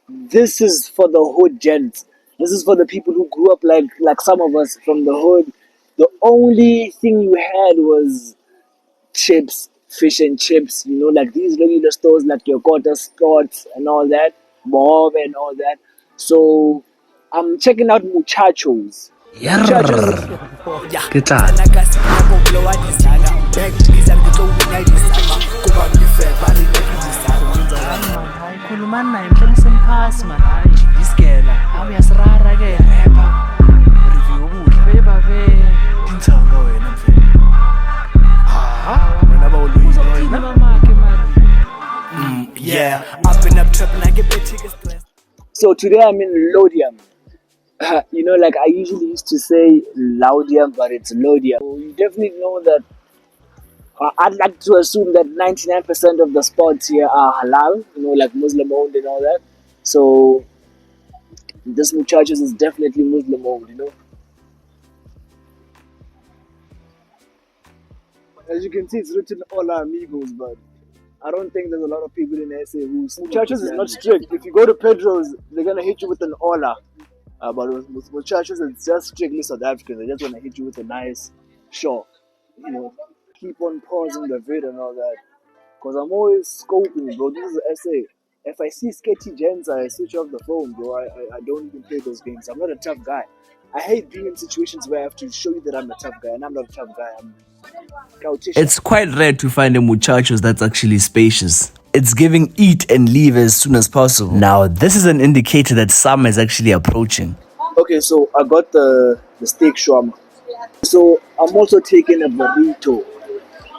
This is for the hood gents. This is for the people who grew up like some of us from the hood. The only thing you had was chips, fish and chips, like these regular stores like your Quarter Scots and all that, Bob and all that. So I'm checking out Muchachos. Muchachos is Yarr. Ke tla. Khulumani naye mhlawumbe semphasi man hayi isigela awu yasirara ke rapper review ukudla bebabe inthanga wena mfana wena bawuluyini bamakhe man yeah I've been up trapping like a bitch stress. So today I'm in Lodium. Like I usually used to say Laudium, but it's Lodium. So you definitely know that. I'd like to assume that 99% of the spots here are halal, like Muslim owned and all that. So this Muchachos is definitely Muslim owned. As you can see, it's written Hola Amigos, but I don't think there's a lot of people in SA who. Muchachos is not strict. If you go to Pedro's, they're gonna hit you with an Hola. But with Muchachos, it's just strictly South African. They just wanna hit you with a nice sure. Keep on pausing the vid and all that. Because I'm always scoping, bro. This is SA. If I see sketchy gens, I switch off the phone, bro. I don't even play those games. I'm not a tough guy. I hate being in situations where I have to show you that I'm a tough guy, and I'm not a tough guy. I'm It's quite rare to find a muchachos that's actually spacious. It's giving eat and leave as soon as possible. Now, this is an indicator that summer is actually approaching. Okay, so I got the steak shawarma. So I'm also taking a burrito.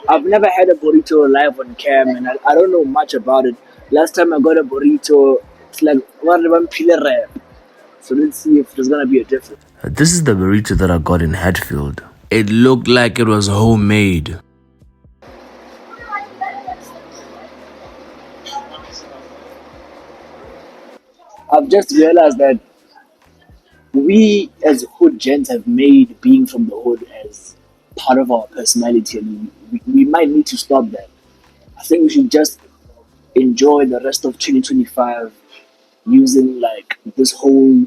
I've never had a burrito live on cam, and I don't know much about it. Last time I got a burrito, it's like one pillar wrap. So let's see if there's gonna be a difference. This is the burrito that I got in Hatfield. It looked like it was homemade. I've just realized that we as hood gents have made being from the hood as part of our personality, and we might need to stop that. I think we should just enjoy the rest of 2025 using like this whole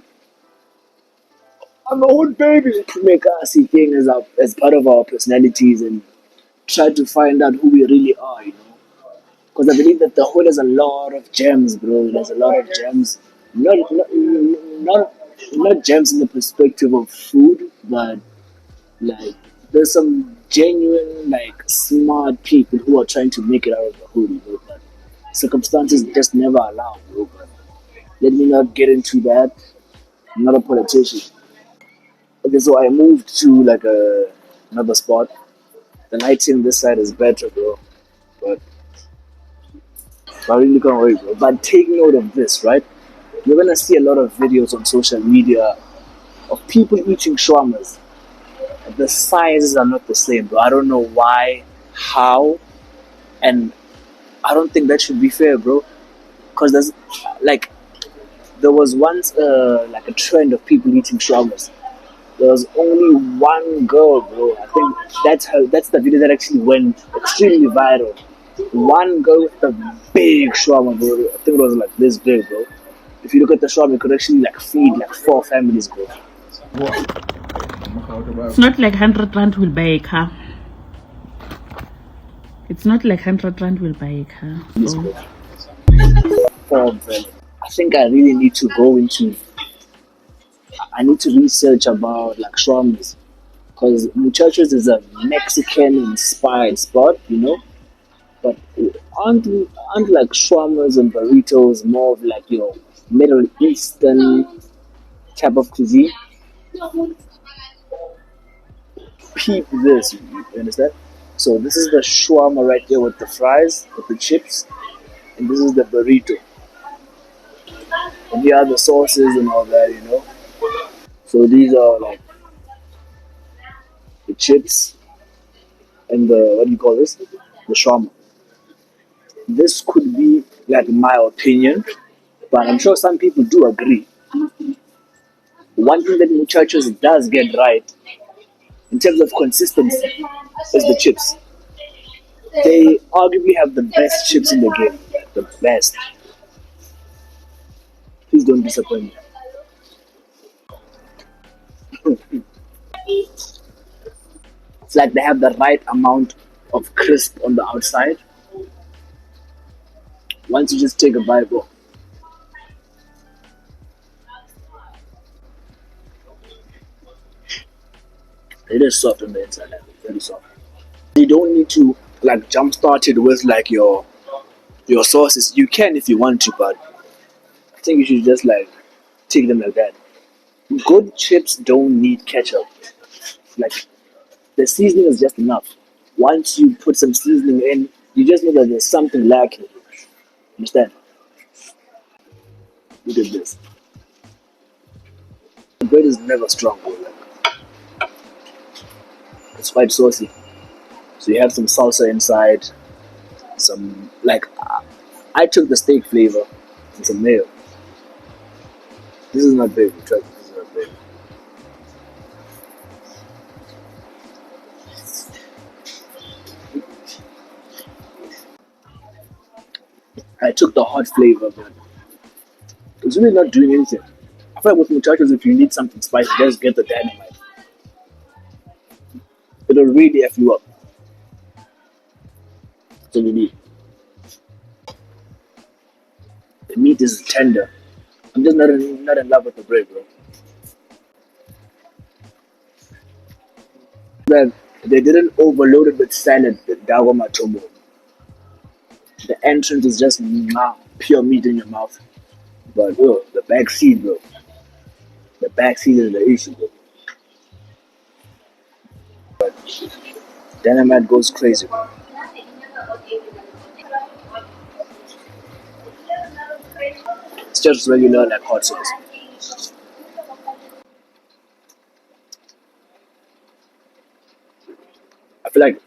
I'm a hood baby to make us see things as part of our personalities and try to find out who we really are. Because I believe that the hood has a lot of gems, bro. There's a lot of gems. Not not gems in the perspective of food, but like there's some genuine, like smart people who are trying to make it out of the hood. But circumstances just never allow, bro. But let me not get into that. I'm not a politician. Okay, so I moved to like another spot. The lighting this side is better, bro. But I really can't wait, bro. But take note of this, right? You're gonna see a lot of videos on social media of people eating shawarmas. The sizes are not the same, bro. I don't know why, how, and I don't think that should be fair, bro. Because there was once like a trend of people eating shawarmas. There was only one girl, bro. I think that's the video that actually went extremely viral. One girl with a big shawarma, bro. I think it was like this big, bro. If you look at the shawarma, it could actually like feed like 4 families, bro. It's not like 100 rand will buy a car. It's not like 100 rand will buy a car. Yes, bro. 4 families. I think I really need to go into. I need to research about like shawarmas because Muchachos is a Mexican-inspired spot. But aren't like shawarmas and burritos more of like your Middle Eastern type of cuisine? Peep this, you understand? So this is the shawarma right here with the fries, with the chips, and this is the burrito. And here are the sauces and all that. So these are like the chips and the what do you call this? The shawarma. This could be like my opinion, but I'm sure some people do agree. One thing that Muchachos does get right in terms of consistency is the chips. They arguably have the best chips in the game. The best. don't disappoint me. It's like they have the right amount of crisp on the outside. Once you just take a bite, bro, it is soft on the inside, like, very soft. You don't need to like jumpstart it with like your sauces. You can if you want to, but I think you should just like take them like that. Good chips don't need ketchup. Like the seasoning is just enough. Once you put some seasoning in, you just know that there's something lacking. Understand? Look at this. The bread is never strong, bro. Like, it's quite saucy. So you have some salsa inside, some like I took the steak flavor and some mayo. This is not big. Trust me, this is not big. I took the hot flavor, but it's really not doing anything. I feel like with Muchachos, if you need something spicy, just get the dynamite. It'll really F you up. So you need. The meat is tender. I'm just not in love with the bread, bro. Then they didn't overload it with salad, the dagoma tombo. The entrance is just pure meat in your mouth. But bro, the back seat, bro. The back seat is the issue, bro. But dynamite goes crazy, bro. It's just regular like hot sauce. I feel like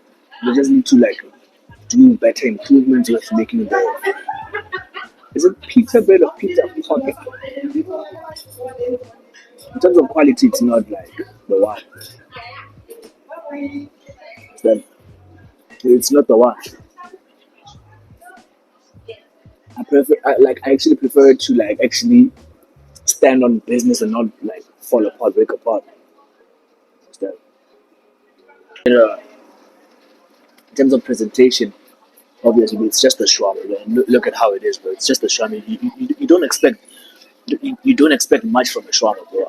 they just need to like do better improvements with making the. Is it pizza bread or pizza pocket? In terms of quality, it's not like the one. It's not the one. I actually prefer to like actually stand on business and not like fall apart, break apart. Instead. In terms of presentation, obviously it's just a Schwarma. Look at how it is, bro. It's just a Schwarma. You don't expect you don't expect much from a Schwarma, bro.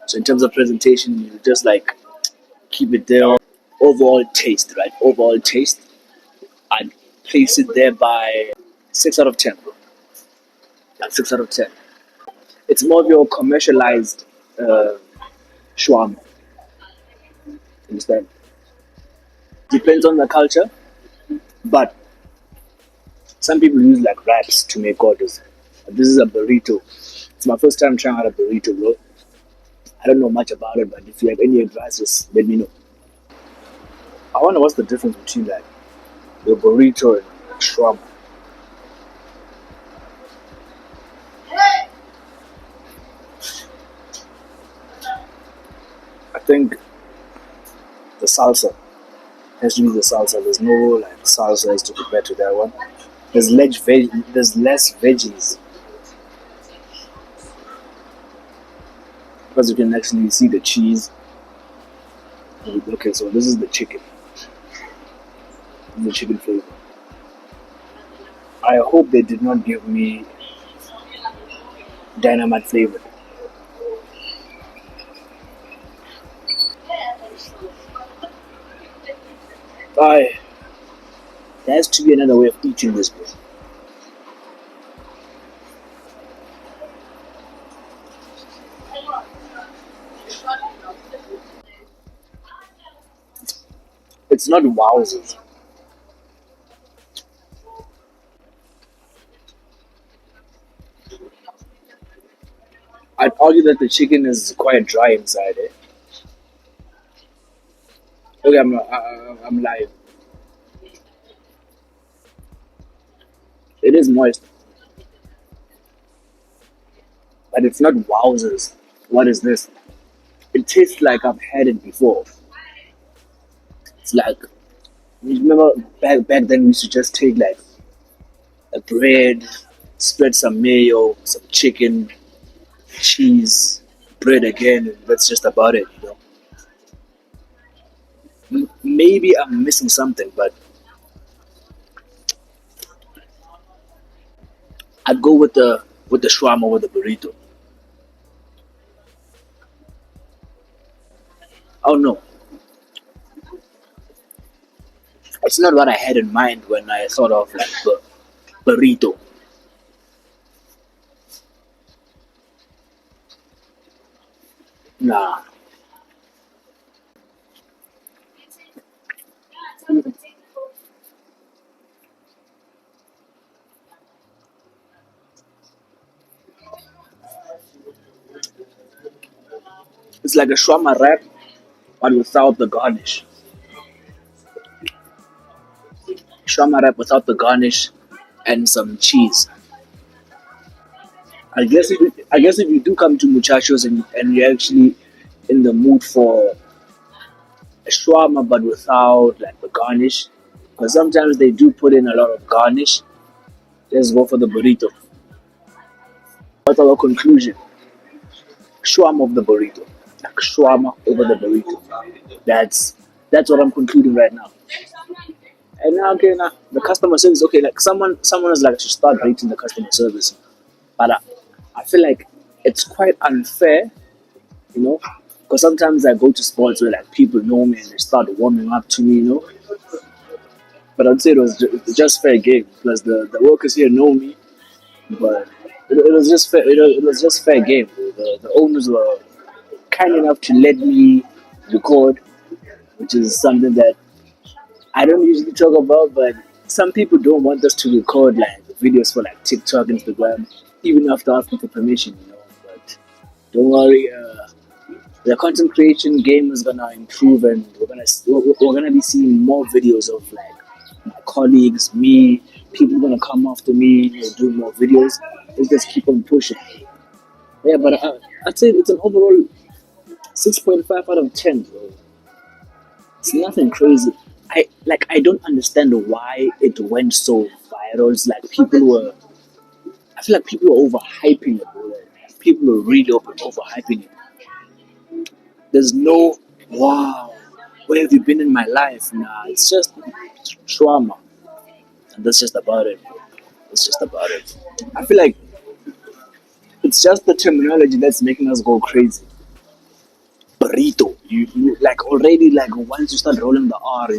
So in terms of presentation, you just like keep it there. Overall taste, right? Overall taste, I'd place it there by 6 out of 10, bro. Like 6 out of 10. It's more of your commercialized Schwarma. Understand? Depends on the culture, but some people use like wraps to make orders. This is a burrito. It's my first time trying out a burrito, bro. I don't know much about it, but if you have any advice, just let me know. I wonder what's the difference between like the burrito and Schwarma. I think the salsa has to be the salsa. There's no like salsa as to compare to that one. There's less veggies. Because you can actually see the cheese. Okay, so this is the chicken. The chicken flavor. I hope they did not give me dynamite flavor. There has to be another way of eating this, bro. It's not wowzers. I'd argue that the chicken is quite dry inside, eh? Okay, I'm live. It is moist, but it's not wowzers. What is this? It tastes like I've had it before. It's like, you remember back then we used to just take like a bread, spread some mayo, some chicken, and then just eat it. cheese, bread again, and that's just about it, you know. Maybe I'm missing something, but I'd go with the shawarma or the burrito. Oh no, it's not what I had in mind when I thought of like burrito. Nah, it's like a shawarma wrap, but without the garnish. Shawarma wrap without the garnish and some cheese. I guess if you do come to Muchachos and you're actually in the mood for a shawarma but without like the garnish, because sometimes they do put in a lot of garnish. Just go for the burrito. What's our conclusion? Shawarma of the burrito, like shawarma over the burrito. That's what I'm concluding right now. And now, okay, now the customer service. Okay, like someone is like to start rating the customer service, but I feel like it's quite unfair, you know, because sometimes I go to sports where like people know me and they start warming up to me, you know. But I'd say it was just fair game. Plus the workers here know me, but it was just fair. It was just fair game. The owners were kind enough to let me record, which is something that I don't usually talk about. But some people don't want us to record like videos for like TikTok, Instagram, even after asking for permission, you know. But don't worry. The content creation game is gonna improve, and we're gonna be seeing more videos of like my colleagues, me, people gonna come after me, you know, do more videos. Let's just keep on pushing. Yeah, but I'd say it's an overall 6.5 out of 10, bro. It's nothing crazy. I don't understand why it went so viral. It's like I feel like people were overhyping it, bro. Like, people were really overhyping it. There's no wow. Where have you been in my life? Nah, it's just trauma, and that's just about it. It's just about it. I feel like it's just the terminology that's making us go crazy. Burrito. You like already like once you start rolling the R,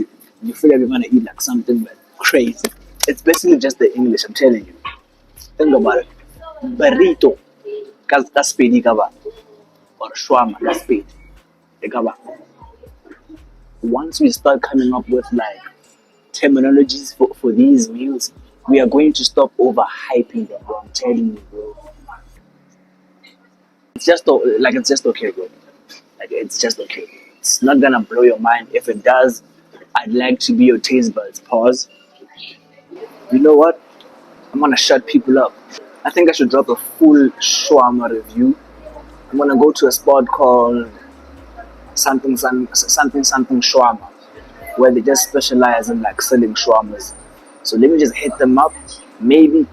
you feel like you're gonna eat like something like crazy. It's basically just the English. I'm telling you. Think about it. Burrito. Cause that's spedi kaba. Or shawarma. That's spedi. Kaba. Once we start coming up with like terminologies for these meals, we are going to stop overhyping them, bro. I'm telling you, bro. It's just okay, bro. Like it's just okay. It's not gonna blow your mind. If it does, I'd like to be your taste buds. Pause. You know what? I'm gonna shut people up. I think I should drop a full shawarma review. I'm gonna go to a spot called something shawarma, where they just specialize in like selling shawarmas. So let me just hit them up. Maybe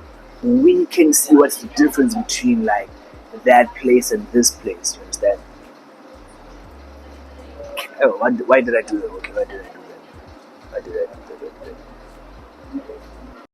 we can see what's the difference between like that place and this place. You understand? Oh, why did I do that? Okay, why did I do that? Why did I?